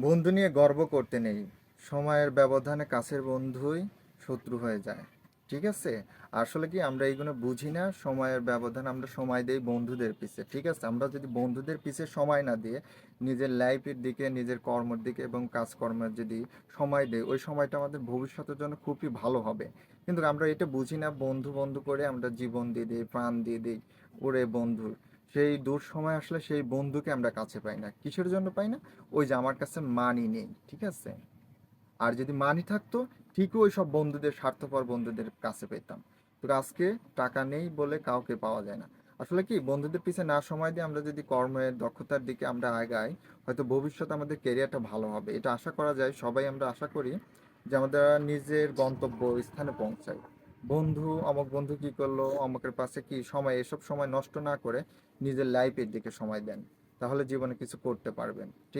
বন্ধু নিয়ে গর্ব করতে নেই। সময়ের ব্যবধানে কাছের বন্ধুই শত্রু হয়ে যায়। ঠিক আছে? আসলে কি আমরা এইগুলো বুঝি না, সময়ের ব্যবধান আমরা সময় দেই বন্ধুদের পিছে। ঠিক আছে? আমরা যদি বন্ধুদের পিছে সময় না দিয়ে নিজের লাইফের দিকে, নিজের কর্মের দিকে এবং কাজকর্মের যদি সময় দেই, ওই সময়টা আমাদের ভবিষ্যতের জন্য খুবই ভালো হবে। কিন্তু আমরা এটা বুঝি না, বন্ধু বন্ধু করে আমরা জীবন দিয়ে দিই, প্রাণ দিয়ে দিই ওরে বন্ধু। সেই দূর সময় আসলে সেই বন্ধুকে আমরা কাছে পাই না। কিসের জন্য পাই না? ওই যে আমার কাছে মানি নেই। ঠিক আছে? আর যদি মানি থাকতো, ঠিকই ওই সব বন্ধুদের, স্বার্থপর বন্ধুদের কাছে পেতাম। তো আজকে টাকা নেই বলে কাউকে পাওয়া যায় না। আসলে কি, বন্ধুদের পিছে না সময় দিয়ে আমরা যদি কর্মের দক্ষতার দিকে আমরা আগাই, হয়তো ভবিষ্যতে আমাদের ক্যারিয়ারটা ভালো হবে। এটা আশা করা যায়, সবাই আমরা আশা করি যে আমাদের নিজের গন্তব্য স্থানে পৌঁছাই। বন্ধু, অমুক বন্ধু কি করলো, অমুকের পাশে কি সময়, এসব সময় নষ্ট না করে নিজের লাইফের দিকে সময় দেন। তাহলে জীবনে কিছু করতে পারবেন। ঠিক আছে?